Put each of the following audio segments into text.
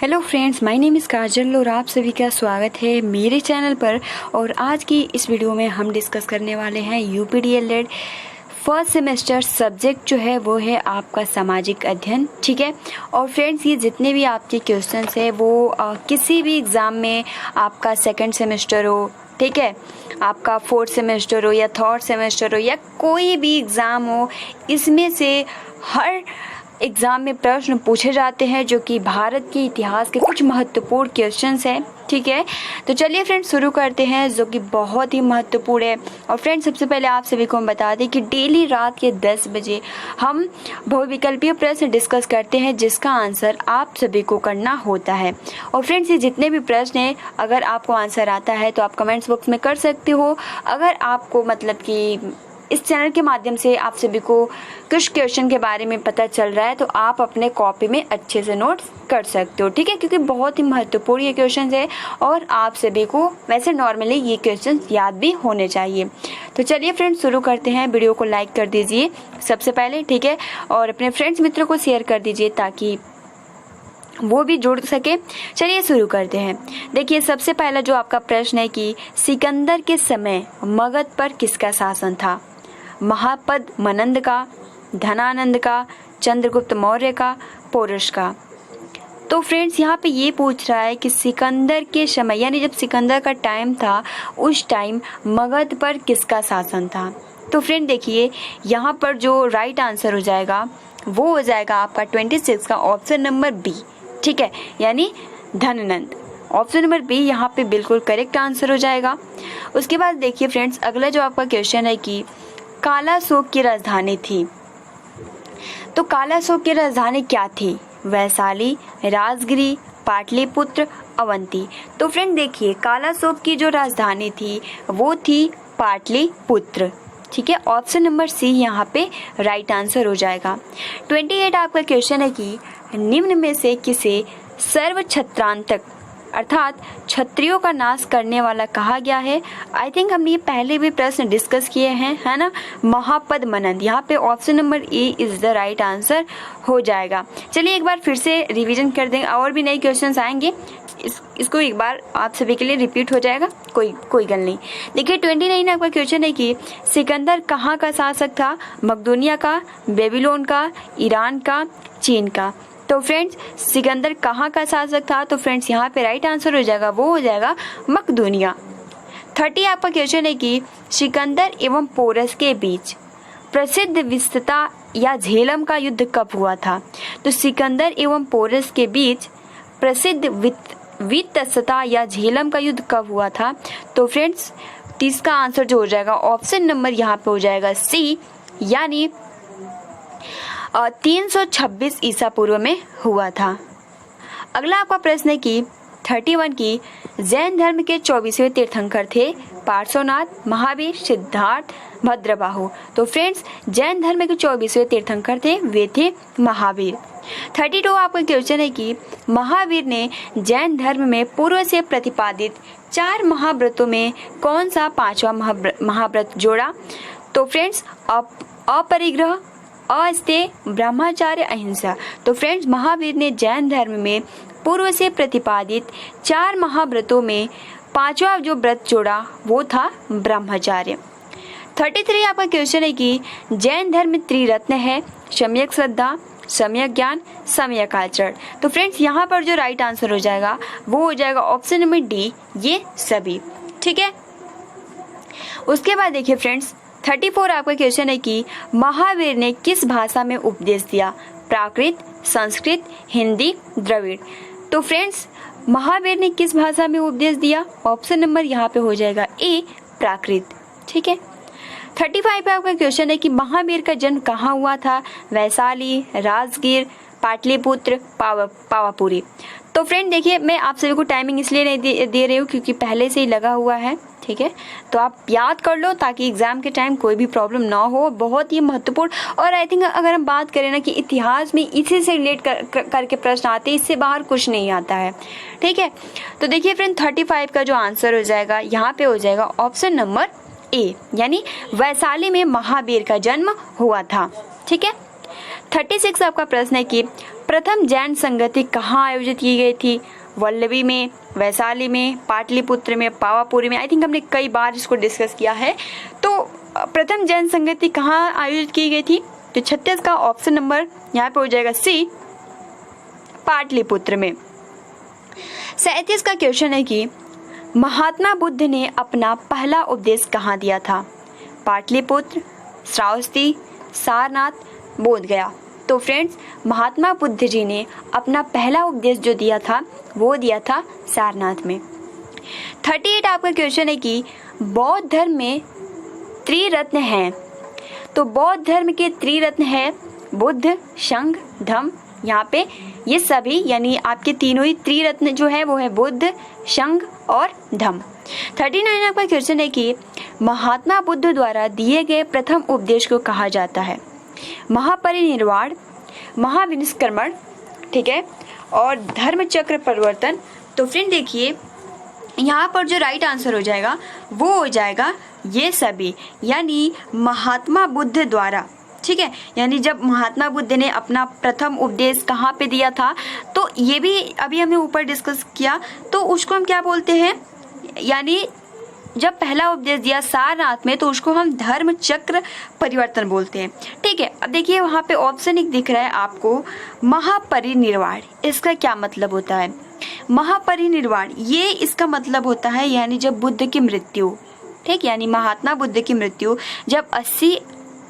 Hello friends, my name is Kajal और आप सभी का स्वागत है मेरे चैनल पर। और आज की इस वीडियो में हम डिस्कस करने वाले हैं यूपीडीएलएड फर्स्ट सेमेस्टर सब्जेक्ट जो है वो है आपका सामाजिक अध्ययन। ठीक है। और फ्रेंड्स, ये जितने भी आपके क्वेश्चंस है वो किसी भी एग्ज़ाम में आपका सेकंड सेमेस्टर हो, ठीक है, आपका फोर्थ सेमेस्टर हो या थर्ड सेमेस्टर हो या कोई भी एग्ज़ाम हो, इसमें से हर एग्ज़ाम में प्रश्न पूछे जाते हैं जो कि भारत के इतिहास के कुछ महत्वपूर्ण क्वेश्चंस हैं। ठीक है, तो चलिए फ्रेंड्स शुरू करते हैं जो कि बहुत ही महत्वपूर्ण है। और फ्रेंड्स, सबसे पहले आप सभी को हम बता दें कि डेली रात के 10 बजे हम बहुविकल्पीय प्रश्न डिस्कस करते हैं जिसका आंसर आप सभी को करना होता है। और फ्रेंड्स, ये जितने भी प्रश्न हैं, अगर आपको आंसर आता है तो आप कमेंट्स बॉक्स में कर सकते हो। अगर आपको मतलब कि इस चैनल के माध्यम से आप सभी को कुछ क्वेश्चन के बारे में पता चल रहा है तो आप अपने कॉपी में अच्छे से नोट्स कर सकते हो। ठीक है, क्योंकि बहुत ही महत्वपूर्ण ये क्वेश्चन है और आप सभी को वैसे नॉर्मली ये क्वेश्चन याद भी होने चाहिए। तो चलिए फ्रेंड्स शुरू करते हैं। वीडियो को लाइक कर दीजिए सबसे पहले, ठीक है, और अपने फ्रेंड्स मित्रों को शेयर कर दीजिए ताकि वो भी जुड़ सके। चलिए शुरू करते हैं। देखिए, सबसे पहला जो आपका प्रश्न है कि सिकंदर के समय मगध पर किसका शासन था? महापद मनंद का, धनानंद का, चंद्रगुप्त मौर्य का, पोरस का। तो फ्रेंड्स, यहाँ पे ये पूछ रहा है कि सिकंदर के समय यानी जब सिकंदर का टाइम था उस टाइम मगध पर किसका शासन था? तो फ्रेंड देखिए, यहाँ पर जो राइट आंसर हो जाएगा वो हो जाएगा आपका 26 का ऑप्शन नंबर बी। ठीक है, यानी धनानंद। ऑप्शन नंबर बी यहाँ पे बिल्कुल करेक्ट आंसर हो जाएगा। उसके बाद देखिए फ्रेंड्स, अगला जो आपका क्वेश्चन है कि कालाशोक की राजधानी थी। तो कालाशोक की राजधानी क्या थी? वैशाली, राजगिरी, पाटलिपुत्र, अवंती। तो फ्रेंड देखिए, कालाशोक की जो राजधानी थी वो थी पाटलिपुत्र। ठीक है, ऑप्शन नंबर सी यहाँ पे राइट आंसर हो जाएगा। 28 आपका क्वेश्चन है कि निम्न में से किसे सर्व छत्रांतक अर्थात क्षत्रियों का नाश करने वाला कहा गया है? आई थिंक हमने ये पहले भी प्रश्न डिस्कस किए हैं, है ना। महापद मनंद, यहाँ पे option number A is the right answer हो जाएगा। चलिए एक बार फिर से रिवीजन कर देंगे, और भी नए क्वेश्चंस आएंगे, इसको एक बार आप सभी के लिए रिपीट हो जाएगा, कोई गल नहीं। देखिए 29 आपका क्वेश्चन है कि सिकंदर कहाँ का शासक था? मकदूनिया का, बेबीलोन का, ईरान का, चीन का। तो फ्रेंड्स, सिकंदर कहाँ का शासक था? तो फ्रेंड्स यहाँ पे राइट आंसर हो जाएगा, वो हो जाएगा मकदूनिया। 30 आपका क्वेश्चन है कि सिकंदर एवं पोरस के बीच प्रसिद्ध विस्तता या झेलम का युद्ध कब हुआ था? तो सिकंदर एवं पोरस के बीच प्रसिद्ध वितस्ता या झेलम का युद्ध कब हुआ था? तो फ्रेंड्स, 30 का आंसर जो हो जाएगा ऑप्शन नंबर यहाँ पे हो जाएगा सी, यानी 326 ईसा पूर्व में हुआ था। अगला आपका प्रश्न है कि 31 की जैन धर्म के 24वें तीर्थंकर थे पार्श्वनाथ, महावीर, सिद्धार्थ, भद्रबाहु। तो फ्रेंड्स, जैन धर्म के 24वें तीर्थंकर थे वे थे महावीर। 32 आपका क्वेश्चन है कि महावीर ने जैन धर्म में पूर्व से प्रतिपादित 4 महाव्रतों में कौन सा 5वां महाव्रत जोड़ा? तो फ्रेंड्स, अपरिग्रह, अस्तेय, ब्रह्मचर्य, अहिंसा। तो फ्रेंड्स, महावीर ने जैन धर्म में पूर्व से प्रतिपादित 4 महाव्रतों में 5वां जो व्रत जोड़ा वो था ब्रह्मचर्य। 33 आपका क्वेश्चन है कि जैन धर्म त्रिरत्न है, सम्यक श्रद्धा, सम्यक ज्ञान, सम्यक आचरण। तो फ्रेंड्स, यहाँ पर जो राइट आंसर हो जाएगा वो हो जाएगा ऑप्शन नंबर डी, ये सभी। ठीक है, उसके बाद देखिए फ्रेंड्स, 34 आपका क्वेश्चन है कि महावीर ने किस भाषा में उपदेश दिया? प्राकृत, संस्कृत, हिंदी, द्रविड़। तो फ्रेंड्स, महावीर ने किस भाषा में उपदेश दिया? ऑप्शन नंबर यहाँ पे हो जाएगा ए, प्राकृत। ठीक है, 35 पे आपका क्वेश्चन है कि महावीर का जन्म कहाँ हुआ था? वैशाली, राजगीर, पाटलिपुत्र, पावापुरी। तो फ्रेंड देखिए, मैं आप सभी को टाइमिंग इसलिए नहीं दे रही हूँ क्योंकि पहले से ही लगा हुआ है। ठीक है, तो आप याद कर लो ताकि एग्जाम के टाइम कोई भी प्रॉब्लम ना हो। बहुत ही महत्वपूर्ण, और आई थिंक अगर हम बात करें ना कि इतिहास में इसी से रिलेट करके प्रश्न आते हैं, इससे बाहर कुछ नहीं आता है। ठीक है, तो देखिए फ्रेंड, 35 का जो आंसर हो जाएगा यहाँ पे हो जाएगा ऑप्शन नंबर ए, यानी वैशाली में महावीर का जन्म हुआ था। ठीक है, 36 आपका प्रश्न है कि प्रथम जैन संगति कहाँ आयोजित की गई थी? वल्लभी में, वैशाली में, पाटलिपुत्र में, पावापुरी में। आई थिंक हमने कई बार इसको डिस्कस किया है। तो प्रथम जैन संगति कहाँ आयोजित की गई थी? तो 36 का ऑप्शन नंबर यहाँ पे हो जाएगा सी, पाटलिपुत्र में। 37 का क्वेश्चन है कि महात्मा बुद्ध ने अपना पहला उपदेश कहाँ दिया था? पाटलिपुत्र, श्रावस्ती, सारनाथ, बोधगया। तो फ्रेंड्स, महात्मा बुद्ध जी ने अपना पहला उपदेश जो दिया था वो दिया था सारनाथ में। 38 आपका क्वेश्चन है कि बौद्ध धर्म में त्रिरत्न हैं। तो बौद्ध धर्म के त्रिरत्न है बुद्ध, शंख, धम्म। यहाँ पे ये सभी यानी आपके तीनों ही त्रिरत्न जो है वो है बुद्ध, शंख और धम्म। 39 आपका क्वेश्चन है कि महात्मा बुद्ध द्वारा दिए गए प्रथम उपदेश को कहा जाता है? महापरिनिर्वाण, महाविनिष्क्रमण, ठीक है, और धर्म चक्र परिवर्तन। तो फ्रेंड देखिए यहाँ पर जो राइट आंसर हो जाएगा वो हो जाएगा ये सभी, यानी महात्मा बुद्ध द्वारा, ठीक है। यानी जब महात्मा बुद्ध ने अपना प्रथम उपदेश कहाँ पे दिया था, तो ये भी अभी हमने ऊपर डिस्कस किया, तो उसको हम क्या बोलते हैं, यानी जब पहला उपदेश दिया सारनाथ में तो उसको हम धर्म चक्र परिवर्तन बोलते हैं, ठीक है। अब देखिए वहाँ पे ऑप्शन एक दिख रहा है आपको, महापरिनिर्वाण। इसका क्या मतलब होता है? महापरिनिर्वाण ये इसका मतलब होता है यानी जब बुद्ध की मृत्यु, ठीक, यानी महात्मा बुद्ध की मृत्यु जब 80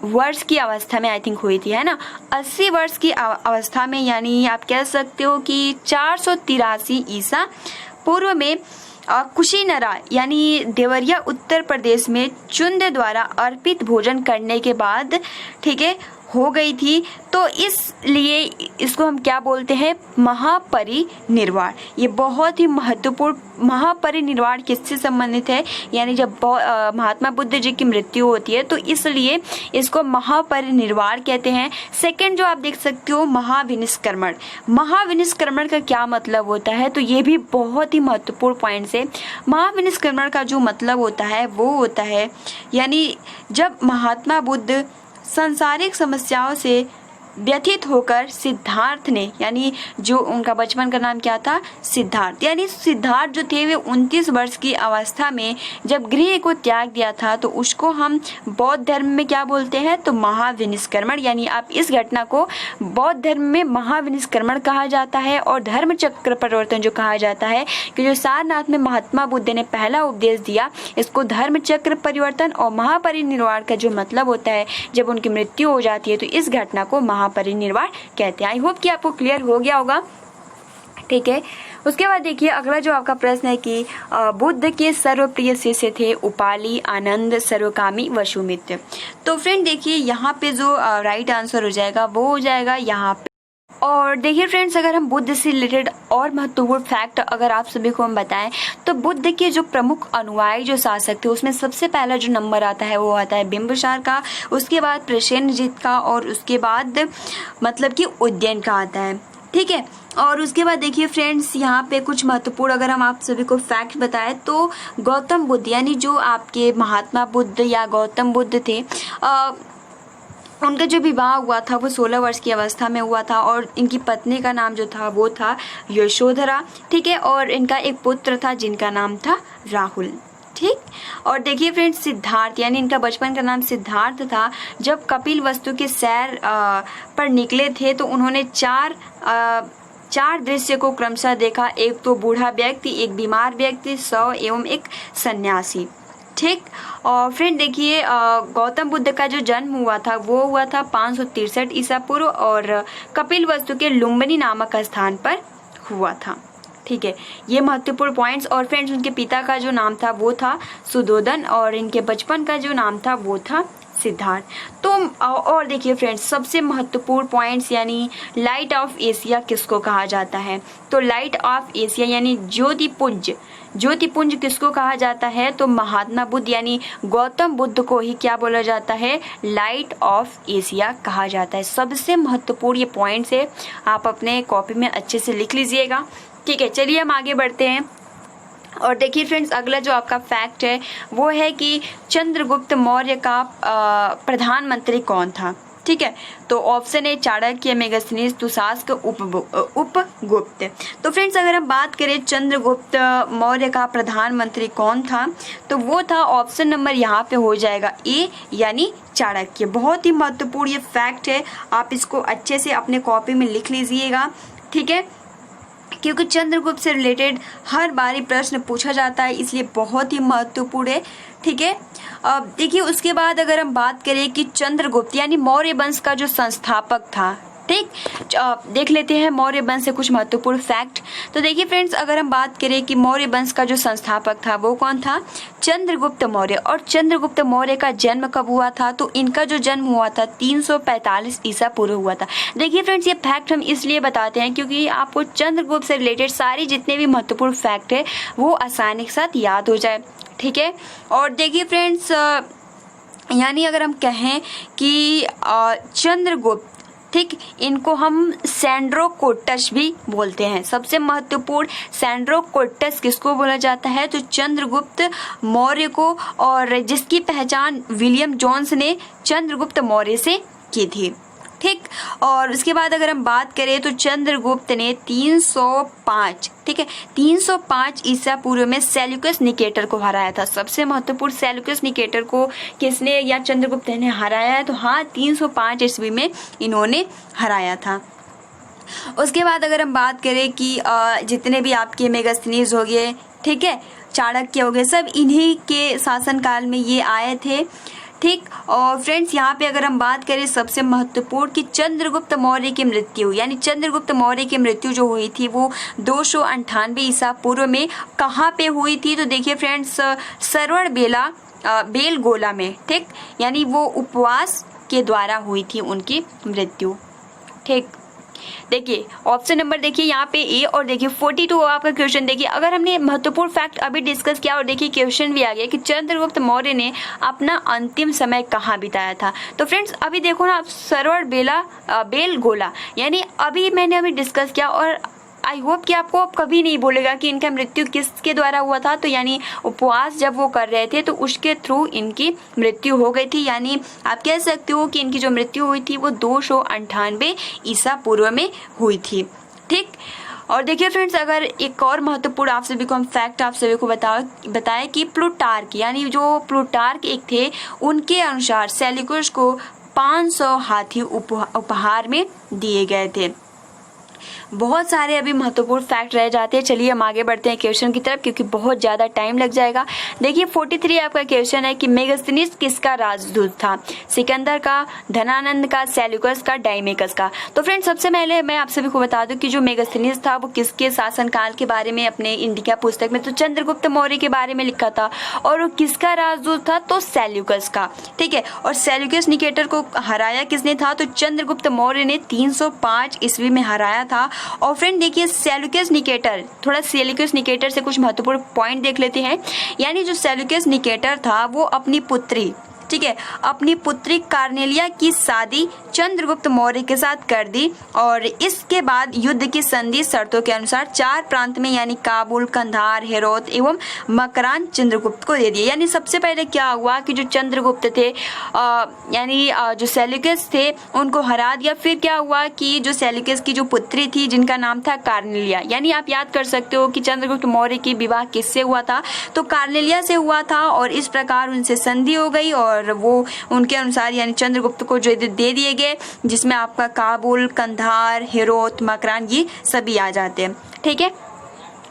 वर्ष की अवस्था में आई थिंक हुई थी, है ना, 80 वर्ष की अवस्था में, यानी आप कह सकते हो कि 483 ईसा पूर्व में कुशीनरा यानी देवरिया उत्तर प्रदेश में चुंद द्वारा अर्पित भोजन करने के बाद, ठीक है, हो गई थी। तो इसलिए इसको हम क्या बोलते हैं? महापरिनिर्वाण। ये बहुत ही महत्वपूर्ण। महापरिनिर्वाण किससे संबंधित है? यानी जब महात्मा बुद्ध जी की मृत्यु होती है तो इसलिए इसको महापरिनिर्वाण कहते हैं। सेकंड जो आप देख सकते हो महाविनिष्क्रमण। महाविनिष्क्रमण का क्या मतलब होता है? तो ये भी बहुत ही महत्वपूर्ण पॉइंट है। महाविनिष्क्रमण का जो मतलब होता है वो होता है यानी जब महात्मा बुद्ध सांसारिक समस्याओं से व्यथित होकर सिद्धार्थ ने, यानी जो उनका बचपन का नाम क्या था? सिद्धार्थ, यानी सिद्धार्थ जो थे वे 29 वर्ष की अवस्था में जब गृह को त्याग दिया था तो उसको हम बौद्ध धर्म में क्या बोलते हैं? तो महाविनिष्क्रमण। यानी आप इस घटना को बौद्ध धर्म में महाविनिष्क्रमण कहा जाता है और धर्म चक्र परिवर्तन जो कहा जाता है कि जो सारनाथ में महात्मा बुद्ध ने पहला उपदेश दिया इसको धर्म चक्र परिवर्तन, और महापरिनिर्वाण का जो मतलब होता है जब उनकी मृत्यु हो जाती है तो इस घटना को महापरिनिर्वाण कहते हैं। आई होप कि आपको क्लियर हो गया होगा, ठीक है। उसके बाद देखिए अगला जो आपका प्रश्न है कि बुद्ध के सर्वप्रिय शिष्य थे उपाली, आनंद, सर्वकामी, वसुमित्र। तो फ्रेंड देखिए यहाँ पे जो राइट आंसर हो जाएगा वो हो जाएगा यहाँ पे। और देखिए फ्रेंड्स, अगर हम बुद्ध से रिलेटेड और महत्वपूर्ण फैक्ट अगर आप सभी को हम बताएं तो बुद्ध के जो प्रमुख अनुयायी जो शासक थे उसमें सबसे पहला जो नंबर आता है वो आता है बिंबिसार का, उसके बाद प्रसेनजीत का, और उसके बाद मतलब कि उज्जैन का आता है, ठीक है। और उसके बाद देखिए फ्रेंड्स यहाँ पे कुछ महत्वपूर्ण अगर हम आप सभी को फैक्ट बताएं तो गौतम बुद्ध यानी जो आपके महात्मा बुद्ध या गौतम बुद्ध थे उनका जो विवाह हुआ था वो 16 वर्ष की अवस्था में हुआ था और इनकी पत्नी का नाम जो था वो था यशोधरा, ठीक है। और इनका एक पुत्र था जिनका नाम था राहुल, ठीक। और देखिए फ्रेंड्स सिद्धार्थ यानी इनका बचपन का नाम सिद्धार्थ था। जब कपिल वस्तु के सैर पर निकले थे तो उन्होंने चार दृश्य को क्रमशः देखा, एक तो बूढ़ा व्यक्ति, एक बीमार व्यक्ति, 100 एवं एक सन्यासी, ठीक। और फ्रेंड देखिए गौतम बुद्ध का जो जन्म हुआ था वो हुआ था 563 ईसा पूर्व और कपिल वस्तु के लुम्बिनी नामक स्थान पर हुआ था, ठीक है। ये महत्वपूर्ण पॉइंट्स। और फ्रेंड्स उनके पिता का जो नाम था वो था सुदोधन और इनके बचपन का जो नाम था वो था सिद्धार्थ। तो और देखिए फ्रेंड्स सबसे महत्वपूर्ण पॉइंट्स यानी लाइट ऑफ एशिया किसको कहा जाता है? तो लाइट ऑफ एशिया यानी ज्योतिपुंज किसको कहा जाता है? तो महात्मा बुद्ध यानी गौतम बुद्ध को ही क्या बोला जाता है? लाइट ऑफ एशिया कहा जाता है। सबसे महत्वपूर्ण ये पॉइंट्स है, आप अपने कॉपी में अच्छे से लिख लीजिएगा, ठीक है। चलिए हम आगे बढ़ते हैं। और देखिए फ्रेंड्स अगला जो आपका फैक्ट है वो है कि चंद्रगुप्त मौर्य का प्रधानमंत्री कौन था? ठीक है, तो ऑप्शन है चाणक्य, मेगास्थनीज, दुशासक, उपगुप्त। तो फ्रेंड्स अगर हम बात करें चंद्रगुप्त मौर्य का प्रधानमंत्री कौन था, तो वो था ऑप्शन नंबर यहाँ पे हो जाएगा ए, यानी चाणक्य। बहुत ही महत्वपूर्ण ये फैक्ट है, आप इसको अच्छे से अपने कॉपी में लिख लीजिएगा, ठीक है, क्योंकि चंद्रगुप्त से रिलेटेड हर बारी प्रश्न पूछा जाता है, इसलिए बहुत ही महत्वपूर्ण है, ठीक है। अब देखिए उसके बाद अगर हम बात करें कि चंद्रगुप्त यानी मौर्य वंश का जो संस्थापक था, ठीक, देख लेते हैं मौर्य वंश से कुछ महत्वपूर्ण फैक्ट। तो देखिए फ्रेंड्स अगर हम बात करें कि मौर्य वंश का जो संस्थापक था वो कौन था, चंद्रगुप्त मौर्य। और चंद्रगुप्त मौर्य का जन्म कब हुआ था, तो इनका जो जन्म हुआ था 345 ईसा पूर्व हुआ था। देखिए फ्रेंड्स ये फैक्ट हम इसलिए बताते हैं क्योंकि आपको चंद्रगुप्त से रिलेटेड सारी जितने भी महत्वपूर्ण फैक्ट है वो आसानी के साथ याद हो जाए, ठीक है। और देखिए फ्रेंड्स यानी अगर हम कहें कि चंद्रगुप्त, ठीक, इनको हम सैंड्रोकोटस भी बोलते हैं। सबसे महत्वपूर्ण सैंड्रोकोटस किसको बोला जाता है, तो चंद्रगुप्त मौर्य को, और जिसकी पहचान विलियम जोन्स ने चंद्रगुप्त मौर्य से की थी, ठीक। और उसके बाद अगर हम बात करें तो चंद्रगुप्त ने 305, ठीक है, 305 ईसा पूर्व में सेल्यूकस निकेटर को हराया था। सबसे महत्वपूर्ण सेल्यूकस निकेटर को किसने या चंद्रगुप्त ने हराया है, तो हाँ 305 ईस्वी में इन्होंने हराया था। उसके बाद अगर हम बात करें कि जितने भी आपके मेगास्थनीज हो गए, ठीक है, चाणक्य हो गए, सब इन्हीं के शासनकाल में ये आए थे, ठीक। और फ्रेंड्स यहाँ पे अगर हम बात करें सबसे महत्वपूर्ण कि चंद्रगुप्त मौर्य की मृत्यु यानी चंद्रगुप्त मौर्य की मृत्यु जो हुई थी वो 298 ईसा पूर्व में कहाँ पे हुई थी, तो देखिए फ्रेंड्स श्रवण बेलगोला में, ठीक, यानी वो उपवास के द्वारा हुई थी उनकी मृत्यु, ठीक। देखिए ऑप्शन नंबर देखिए यहाँ पे ए, और देखिए 42 आपका क्वेश्चन। देखिए अगर हमने महत्वपूर्ण फैक्ट अभी डिस्कस किया और देखिए क्वेश्चन भी आ गया कि चंद्रगुप्त मौर्य ने अपना अंतिम समय कहाँ बिताया था, तो फ्रेंड्स अभी देखो ना, श्रवण बेलगोला यानी अभी मैंने डिस्कस किया, और आई होप कि आपको कभी नहीं बोलेगा कि इनका मृत्यु किसके द्वारा हुआ था, तो यानी उपवास जब वो कर रहे थे तो उसके थ्रू इनकी मृत्यु हो गई थी। यानी आप कह सकते हो कि इनकी जो मृत्यु हुई थी वो 298 ईसा पूर्व में हुई थी, ठीक। और देखिए फ्रेंड्स अगर एक और महत्वपूर्ण आप सभी को हम फैक्ट आप सभी को बताया कि प्लूटार्क यानी जो प्लूटार्क एक थे, उनके अनुसार सेल्यूकस को 500 हाथी उपहार में दिए गए थे। बहुत सारे अभी महत्वपूर्ण फैक्ट रह जाते हैं। चलिए हम आगे बढ़ते हैं क्वेश्चन की तरफ क्योंकि बहुत ज्यादा टाइम लग जाएगा। देखिए 43 आपका क्वेश्चन है कि मेगास्थनीज किसका राजदूत था, सिकंदर का, धनानंद का, सेल्यूकस का, डायमेकस का। तो फ्रेंड्स सबसे पहले मैं आप सभी को बता दूं कि जो मेगास्थनीज था वो किसके शासनकाल के बारे में अपने इंडिका पुस्तक में तो चंद्रगुप्त मौर्य के बारे में लिखा था, और वो किसका राजदूत था, तो सेल्यूकस का, ठीक है। और सेल्यूकस निकेटर को हराया किसने था, तो चंद्रगुप्त मौर्य ने 305 ईस्वी में हराया था। और फ्रेंड देखिए सेल्यूकस निकेटर, थोड़ा सेल्यूकस निकेटर से कुछ महत्वपूर्ण पॉइंट देख लेते हैं। यानी जो सेल्यूकस निकेटर था वो अपनी पुत्री, ठीक है, अपनी पुत्री कार्नेलिया की शादी चंद्रगुप्त मौर्य के साथ कर दी, और इसके बाद युद्ध की संधि शर्तों के अनुसार 4 प्रांत में यानी काबुल, कंधार, हेरोत एवं मकरान चंद्रगुप्त को दे दिए। यानी सबसे पहले क्या हुआ कि जो चंद्रगुप्त थे यानी जो सेल्यूकस थे उनको हरा दिया। फिर क्या हुआ कि जो सेल्यूकस की जो पुत्री थी जिनका नाम था कार्नेलिया, यानी आप याद कर सकते हो कि चंद्रगुप्त मौर्य की विवाह किससे हुआ था, तो कार्नेलिया से हुआ था, और इस प्रकार उनसे संधि हो गई और वो उनके अनुसार यानी चंद्रगुप्त को जो दे दिए गए, जिसमें आपका काबुल, कंधार, हेरोत, मकरान ये सभी आ जाते हैं, ठीक है।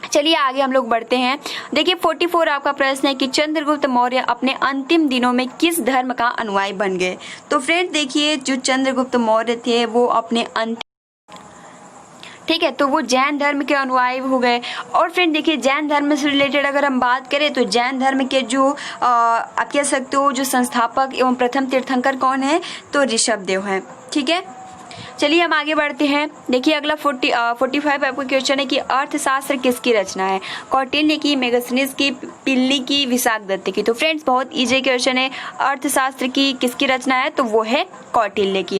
चलिए आगे हम लोग बढ़ते हैं। देखिए 44 आपका प्रश्न है कि चंद्रगुप्त मौर्य अपने अंतिम दिनों में किस धर्म का अनुयायी बन गए। तो फ्रेंड देखिए जो चंद्रगुप्त मौर्य थे वो अपने ठीक है, तो वो जैन धर्म के अनुयायी हो गए। और फ्रेंड देखिए जैन धर्म से रिलेटेड अगर हम बात करें तो जैन धर्म के जो आप कह सकते हो जो संस्थापक एवं प्रथम तीर्थंकर कौन है, तो ऋषभदेव है, ठीक है। चलिए हम आगे बढ़ते हैं। देखिए अगला 45 आपका क्वेश्चन है कि अर्थशास्त्र किसकी रचना है, कौटिल्य की, मेगास्थनीज की, प्लिनी की, विशाखदत्त की। तो फ्रेंड्स बहुत इजी क्वेश्चन है, अर्थशास्त्र की किसकी रचना है, तो वो है कौटिल्य की।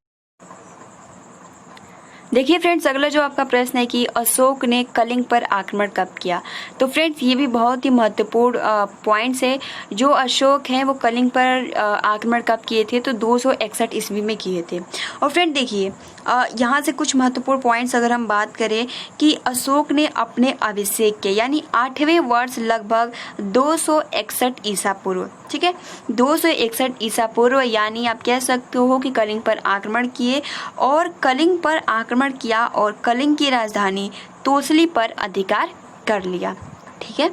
देखिए फ्रेंड्स, अगला जो आपका प्रश्न है कि अशोक ने कलिंग पर आक्रमण कब किया। तो फ्रेंड्स ये भी बहुत ही महत्वपूर्ण पॉइंट्स है। जो अशोक हैं वो कलिंग पर आक्रमण कब किए थे, तो 261 ईस्वी में किए थे। और फ्रेंड देखिए यहाँ से कुछ महत्वपूर्ण पॉइंट्स अगर हम बात करें कि अशोक ने अपने अभिषेक के यानी 8वें वर्ष लगभग 261 ईसा पूर्व, ठीक है, 261 ईसा पूर्व यानी आप कह सकते हो कि कलिंग पर आक्रमण किए और कलिंग पर आक्रमण किया और कलिंग की राजधानी तोसली पर अधिकार कर लिया, ठीक है।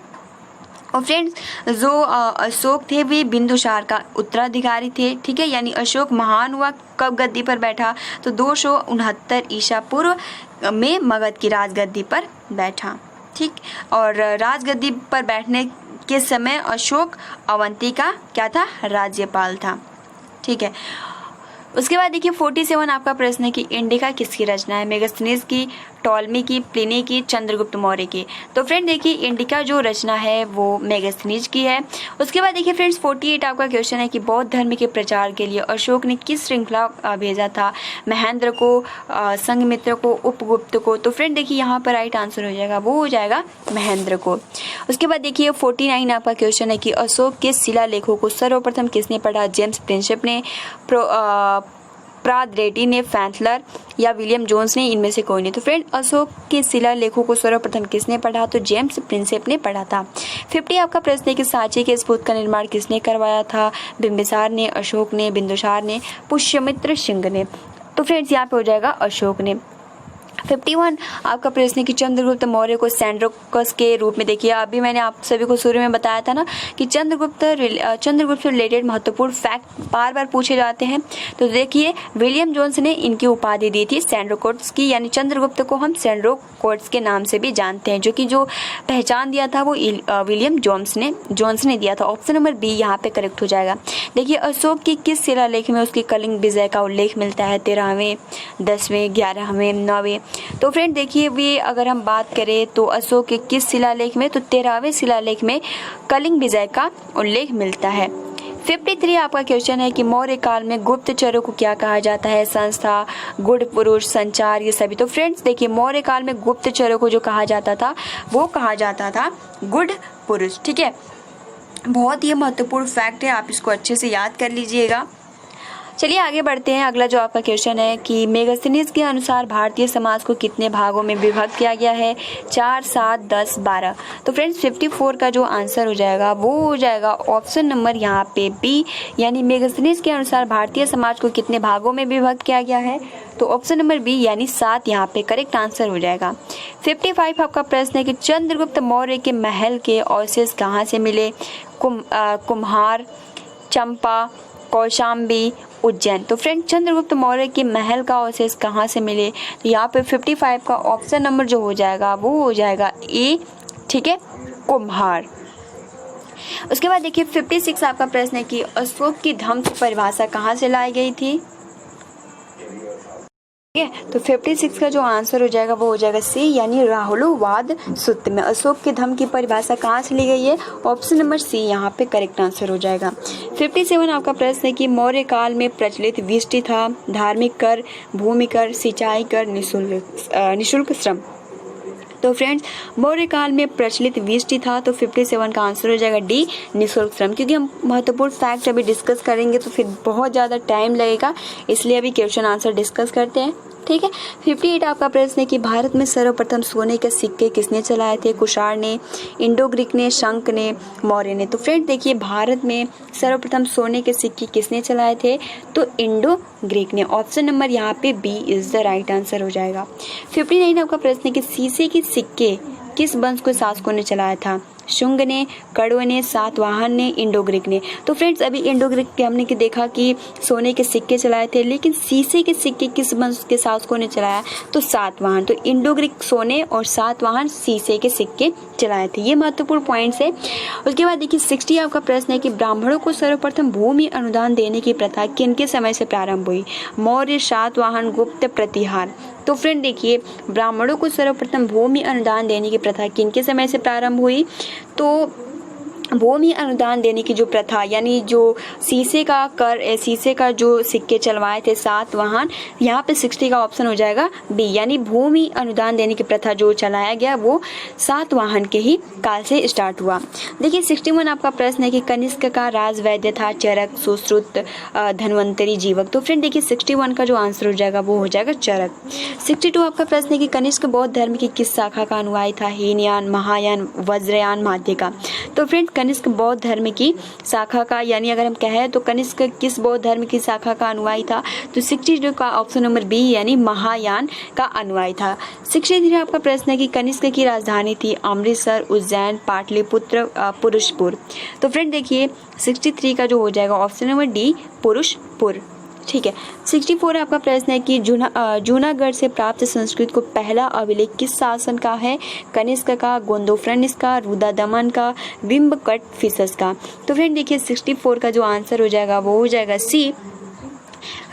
और फ्रेंड्स जो अशोक थे वे बिंदुसार का उत्तराधिकारी थे, ठीक है, यानी अशोक महान हुआ कब गद्दी पर बैठा, तो 269 ईसा पूर्व में मगध की राजगद्दी पर बैठा, ठीक। और राजगद्दी पर बैठने के समय अशोक अवंती का क्या था, राज्यपाल था, ठीक है। उसके बाद देखिए 47 आपका प्रश्न है कि इंडिका किसकी रचना है, मेगास्थनीज की, टॉलमी की, प्लिनी की, चंद्रगुप्त मौर्य की। तो फ्रेंड देखिए इंडिका जो रचना है वो मेगास्थनीज की है। उसके बाद देखिए फ्रेंड्स 48 आपका क्वेश्चन है कि बौद्ध धर्म के प्रचार के लिए अशोक ने किस श्रृंखला भेजा था, महेंद्र को, संघमित्र को, उपगुप्त को। तो फ्रेंड देखिए यहाँ पर राइट आंसर हो जाएगा, वो हो जाएगा महेंद्र को। उसके बाद देखिए 49 आपका क्वेश्चन है कि अशोक के शिलालेखों को सर्वप्रथम किसने पढ़ा, जेम्स प्रिंसेप ने, प्रादरेटी ने, फैंथलर या विलियम जोन्स ने, इनमें से कोई नहीं। तो फ्रेंड अशोक के शिलालेखों को सर्वप्रथम किसने पढ़ा, तो जेम्स प्रिंसेप ने पढ़ा था। 50 आपका प्रश्न है कि सांची के स्तूप का निर्माण किसने करवाया था, बिंबिसार ने, अशोक ने, बिंदुसार ने, पुष्यमित्र सिंह ने। तो फ्रेंड्स यहाँ पे हो जाएगा अशोक ने। 51 आपका प्रश्न है कि चंद्रगुप्त मौर्य को सैंड्रोकस के रूप में, देखिए अभी मैंने आप सभी को शुरू में बताया था ना कि चंद्रगुप्त से रिलेटेड महत्वपूर्ण फैक्ट बार बार पूछे जाते हैं। तो देखिए विलियम जोन्स ने इनकी उपाधि दी थी सैंड्रोकोट्स की, यानी चंद्रगुप्त को हम सैंड्रोकोट्स के नाम से भी जानते हैं, जो कि जो पहचान दिया था वो विलियम जोन्स ने दिया था। ऑप्शन नंबर बी यहाँ पे करेक्ट हो जाएगा। देखिए अशोक की किस शिलालेख में उसकी कलिंग विजय का उल्लेख मिलता है, 13वें, 10वें, 11वें, 9वें। तो फ्रेंड देखिए वे अगर हम बात करें तो अशोक के किस शिलालेख में, तो 13वें शिलालेख में कलिंग विजय का उल्लेख मिलता है। 53 आपका क्वेश्चन है कि मौर्य काल में गुप्तचरों को क्या कहा जाता है, संस्था, गुड़ पुरुष, संचार, ये सभी। तो फ्रेंड्स देखिए मौर्य काल में गुप्तचरों को जो कहा जाता था वो कहा जाता था गुड़ पुरुष, ठीक है। बहुत ही महत्वपूर्ण फैक्ट है, आप इसको अच्छे से याद कर लीजिएगा। चलिए आगे बढ़ते हैं। अगला जो आपका क्वेश्चन है कि मेगास्थनीज के अनुसार भारतीय समाज को कितने भागों में विभक्त किया गया है, 4, 7, 10, 12। तो फ्रेंड्स 54 का जो आंसर हो जाएगा वो हो जाएगा ऑप्शन नंबर यहाँ पे बी, यानी मेगास्थनीज के अनुसार भारतीय समाज को कितने भागों में विभक्त किया गया है, तो ऑप्शन नंबर बी यानी 7 यहाँ पे करेक्ट आंसर हो जाएगा। 55 आपका प्रश्न है कि चंद्रगुप्त मौर्य के महल के अवशेष कहाँ से मिले, कुम्हार, चंपा, कौशाम्बी, उज्जैन। तो फ्रेंड चंद्रगुप्त मौर्य के महल का अवशेष कहाँ से मिले, तो यहाँ पे 55 का ऑप्शन नंबर जो हो जाएगा वो हो जाएगा ए, ठीक है, कुम्हार। उसके बाद देखिए 56 आपका प्रश्न है कि अशोक की धम्म की परिभाषा कहाँ से लाई गई थी, ठीक है। तो 56 का जो आंसर हो जाएगा वो हो जाएगा सी, यानी राहुलोवाद सूत्र में अशोक के धम्म की परिभाषा कहाँ से ली गई है, ऑप्शन नंबर सी यहाँ पे करेक्ट आंसर हो जाएगा। 57 आपका प्रश्न है कि मौर्य काल में प्रचलित विष्टि था, धार्मिक कर, भूमि कर, सिंचाई कर, निःशुल्क श्रम। तो फ्रेंड्स मौर्य काल में प्रचलित विष्टि था, तो 57 का आंसर हो जाएगा डी, निःशुल्क श्रम। क्योंकि हम महत्वपूर्ण फैक्ट अभी डिस्कस करेंगे तो फिर बहुत ज़्यादा टाइम लगेगा, इसलिए अभी क्वेश्चन आंसर डिस्कस करते हैं, ठीक है। 58 आपका प्रश्न है कि भारत में सर्वप्रथम सोने के सिक्के किसने चलाए थे, कुषाण ने, इंडो ग्रीक ने, शंक ने, मौर्य ने। तो फ्रेंड देखिए भारत में सर्वप्रथम सोने के सिक्के किसने चलाए थे, तो इंडो ग्रीक ने। ऑप्शन नंबर यहाँ पे B is the right answer हो जाएगा। 59 आपका प्रश्न है कि शीशे के सिक्के किस वंश के शासकों ने चलाया था, शुंग ने, कण्व ने, सातवाहन ने, इंडो ग्रीक ने। तो फ्रेंड्स अभी इंडो ग्रीक के हमने देखा कि सोने के सिक्के चलाए थे, लेकिन शीशे के सिक्के किस वंश के शासकों ने चलाया, तो सातवाहन। तो इंडो ग्रीक सोने और सातवाहन शीशे के सिक्के चलाए थे, ये महत्वपूर्ण पॉइंट्स है। उसके बाद देखिए 60 आपका प्रश्न है कि ब्राह्मणों को सर्वप्रथम भूमि अनुदान देने की प्रथा किनके समय से प्रारंभ हुई, मौर्य, सातवाहन, गुप्त, प्रतिहार। तो फ्रेंड देखिए ब्राह्मणों को सर्वप्रथम भूमि अनुदान देने की प्रथा किनके समय से प्रारंभ हुई, तो भूमि अनुदान देने की जो प्रथा, यानी जो शीशे का जो सिक्के चलवाए थे सातवाहन, यहाँ पे 60 का ऑप्शन हो जाएगा बी, यानी भूमि अनुदान देने की प्रथा जो चलाया गया वो सातवाहन के ही काल से स्टार्ट हुआ। देखिए 61 आपका प्रश्न है कि कनिष्क का राज वैद्य था चरक, सुश्रुत, धन्वंतरी, जीवक। तो फ्रेंड देखिए 61 का जो आंसर हो जाएगा वो हो जाएगा चरक। 62 आपका प्रश्न है कि कनिष्क बौद्ध धर्म की किस शाखा का अनुयायी था? हीनयान, महायान, वज्रयान, माध्यका। तो फ्रेंड कनिष्क बौद्ध धर्म की शाखा का, यानी अगर हम कहें तो कनिष्क किस बौद्ध धर्म की शाखा का अनुयायी था? तो 62 का ऑप्शन नंबर बी, यानी महायान का अनुयायी था। 63 आपका प्रश्न है कि कनिष्क की राजधानी थी अमृतसर, उज्जैन, पाटलिपुत्र, पुरुषपुर। तो फ्रेंड देखिए 63 का जो हो जाएगा ऑप्शन नंबर डी, पुरुषपुर। ठीक है। 64 आपका प्रश्न है कि जूनागढ़ से प्राप्त संस्कृत को पहला अभिलेख किस शासन का है? कनिष्क का, गोंदोफ्रनिस का, रुद्रदमन का, विम्बकटफिसस का। तो फ्रेंड देखिए 64 का जो आंसर हो जाएगा वो हो जाएगा सी,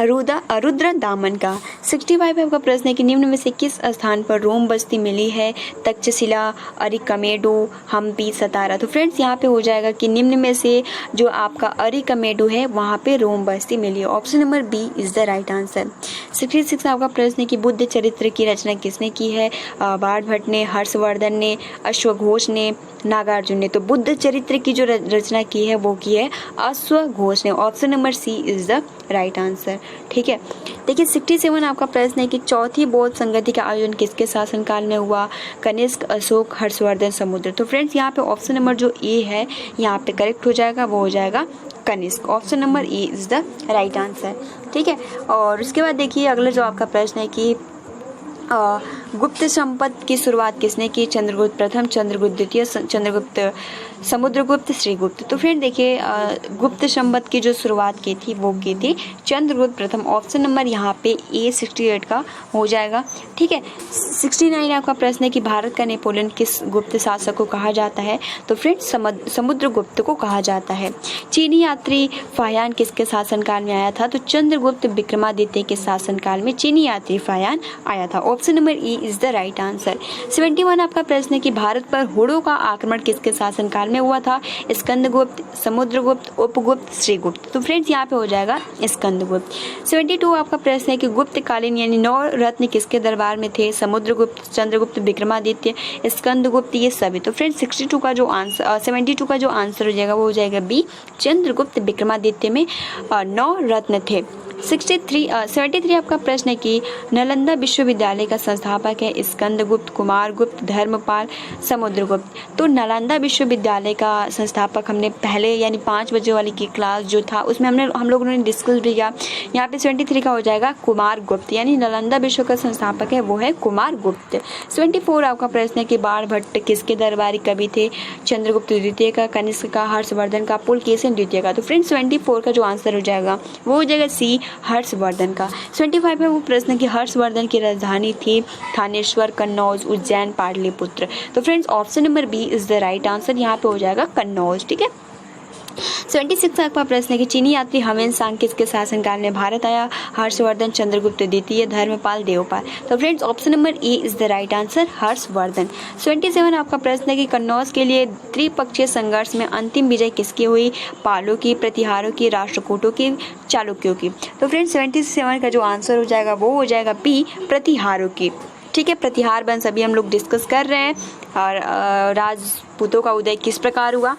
रुद्रदामन का। 65 आपका प्रश्न है कि निम्न में से किस स्थान पर रोम बस्ती मिली है? तक्षशिला, अरिकमेडु, हम्पी, सतारा। तो फ्रेंड्स यहाँ पे हो जाएगा कि निम्न में से जो आपका अरिकमेडु है वहाँ पे रोम बस्ती मिली है। Option number B is the right answer. 66 आपका प्रश्न है कि बुद्ध चरित्र की रचना किसने की है? बाणभट्ट ने, हर्षवर्धन ने, अश्वघोष ने, नागार्जुन ने। तो बुद्ध चरित्र की जो रचना की है वो की है अश्वघोष ने। Option number C is the right answer. ठीक है। देखिए 67 आपका प्रश्न है कि चौथी बौद्ध संगति का आयोजन किसके शासनकाल में हुआ? कनिष्क, अशोक, हर्षवर्धन, समुद्र। तो फ्रेंड्स यहाँ पे ऑप्शन नंबर जो ए है यहाँ पे करेक्ट हो जाएगा, वो हो जाएगा Kanishka. Option number A is the right answer. ठीक है। और उसके बाद देखिए अगला जो आपका प्रश्न है कि गुप्त संपत्ति की शुरुआत किसने की? चंद्रगुप्त प्रथम, चंद्रगुप्त द्वितीय, चंद्रगुप्त, समुद्रगुप्त, श्रीगुप्त। तो फ्रेंड देखिए गुप्त संपत्ति की जो शुरुआत की थी वो की थी चंद्रगुप्त प्रथम। ऑप्शन नंबर यहाँ पे ए 68 का हो जाएगा। ठीक है। 69 आपका प्रश्न है कि भारत का नेपोलियन किस गुप्त शासक को कहा जाता है? तो फ्रेंड समुद्रगुप्त को कहा जाता है। चीनी यात्री फायान किसके शासनकाल में आया था? तो चंद्रगुप्त विक्रमादित्य के शासनकाल में चीनी यात्री फायान आया था। Option number E is the right answer. 71 आपका प्रश्न है कि भारत पर हुड़ों का आक्रमण किसके शासनकाल में हुआ था? स्कंदगुप्त, समुद्रगुप्त, उपगुप्त, श्रीगुप्त। तो फ्रेंड्स यहाँ पे हो जाएगा स्कंदगुप्त। 72 आपका प्रश्न है कि गुप्त कालीन यानी 9 रत्न किसके दरबार में थे? समुद्रगुप्त, चंद्रगुप्त, विक्रमादित्य, स्कंदगुप्त, ये सभी। तो फ्रेंड्स 72 का जो आंसर हो जाएगा वो हो जाएगा बी, चंद्रगुप्त विक्रमादित्य में 9 रत्न थे। 73 आपका प्रश्न है कि नालंदा विश्वविद्यालय का संस्थापक है? स्कंदगुप्त, कुमारगुप्त, धर्मपाल, समुद्रगुप्त। तो नालंदा विश्वविद्यालय का संस्थापक हमने पहले यानी 5 बजे वाली की क्लास जो था उसमें हम लोगों ने डिस्कस भी किया। यहाँ पे 73 का हो जाएगा कुमारगुप्त, यानी नालंदा विश्व का संस्थापक है वो है कुमारगुप्त। 74 आपका प्रश्न है कि बाणभट्ट किसके दरबारी कवि थे? चंद्रगुप्त द्वितीय का, कनिष्क का, हर्षवर्धन का, पुलकेशिन द्वितीय का। तो फ्रेंड्स 74 का जो आंसर हो जाएगा वो हो जाएगा सी, हर्षवर्धन का। 75 है वो प्रश्न कि हर्षवर्धन की राजधानी थी थानेश्वर, कन्नौज, उज्जैन, पाटलिपुत्र। तो friends option number B is the right answer. यहाँ पे हो जाएगा कन्नौज। ठीक है। 76 आपका प्रश्न है कि चीनी यात्री हवेन सांग किसके शासनकाल में भारत आया? हर्षवर्धन, चंद्रगुप्त द्वितीय, धर्मपाल, देवपाल। तो friends option number A is the right answer, Harshvardhan. 77 आपका प्रश्न है कि कन्नौज के लिए त्रिपक्षीय संघर्ष में अंतिम विजय किसकी हुई? पालों की, प्रतिहारों की, राष्ट्रकूटों की, चालुक्यों की। तो फ्रेंड्स 77 का जो आंसर हो जाएगा वो हो जाएगा बी, प्रतिहारों की। ठीक है। प्रतिहार वंश अभी हम लोग डिस्कस कर रहे हैं और राजपूतों का उदय किस प्रकार हुआ।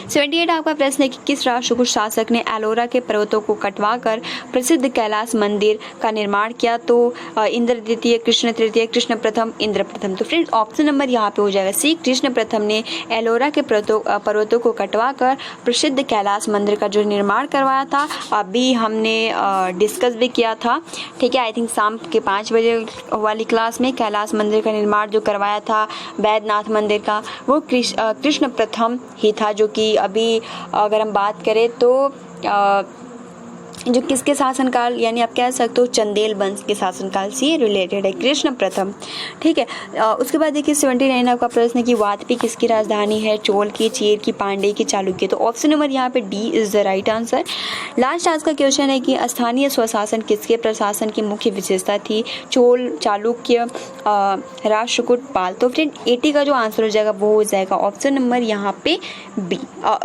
78 आपका प्रश्न है कि किस राष्ट्रकूट शासक ने एलोरा के पर्वतों को कटवाकर प्रसिद्ध कैलाश मंदिर का निर्माण किया? तो इंद्र द्वितीय, कृष्ण तृतीय, कृष्ण प्रथम, इंद्र प्रथम। तो फ्रेंड्स ऑप्शन नंबर यहाँ पे हो जाएगा सी, कृष्ण प्रथम ने एलोरा के पर्वतों को कटवाकर प्रसिद्ध कैलाश मंदिर का जो निर्माण करवाया था अभी हमने डिस्कस भी किया था। ठीक है। आई थिंक शाम के 5 बजे वाली क्लास में कैलाश मंदिर का निर्माण जो करवाया था वैद्यनाथ मंदिर का वो कृष्ण प्रथम ही था, जो कि अभी अगर हम बात करें तो जो किसके शासनकाल यानी आप कह सकते हो चंदेल वंश के शासनकाल से रिलेटेड है, कृष्ण प्रथम। ठीक है, उसके बाद देखिए 79 आपका प्रश्न है कि वातपी किसकी राजधानी है, चोल की, चेर की, पांडे की, चालुक्य। तो ऑप्शन नंबर यहाँ पे D is the right answer. Last आज का क्वेश्चन है कि स्थानीय स्वशासन किसके प्रशासन की मुख्य विशेषता थी, चोल, चालुक्य, राष्ट्रकूट, पाल। तो फ्रेंड 80 का जो आंसर हो जाएगा वो हो जाएगा ऑप्शन नंबर यहाँ पे बी,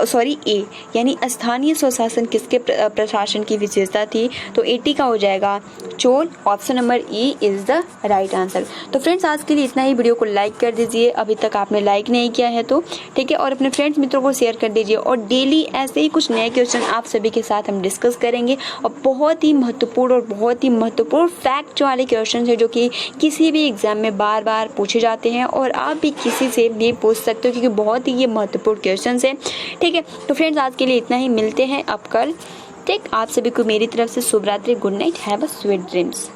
सॉरी ए, यानी स्थानीय स्वशासन किसके प्रशासन की विशेषता थी। तो 80 का हो जाएगा Chola, option number E is the right answer. तो फ्रेंड्स आज के लिए इतना ही, वीडियो को लाइक कर दीजिए अभी तक आपने लाइक नहीं किया है तो, ठीक है, और अपने फ्रेंड्स मित्रों को शेयर कर दीजिए। और डेली ऐसे ही कुछ नए क्वेश्चन आप सभी के साथ हम डिस्कस करेंगे और बहुत ही महत्वपूर्ण और बहुत ही महत्वपूर्ण फैक्ट वाले क्वेश्चन है जो कि किसी भी एग्जाम में बार बार पूछे जाते हैं और आप भी किसी से भी पूछ सकते हो क्योंकि बहुत ही ये महत्वपूर्ण क्वेश्चन है। ठीक है, तो फ्रेंड्स आज के लिए इतना ही, मिलते हैं अब कल। ठीक, आप सभी को मेरी तरफ से शुभ रात्रि, good night, have a sweet dreams.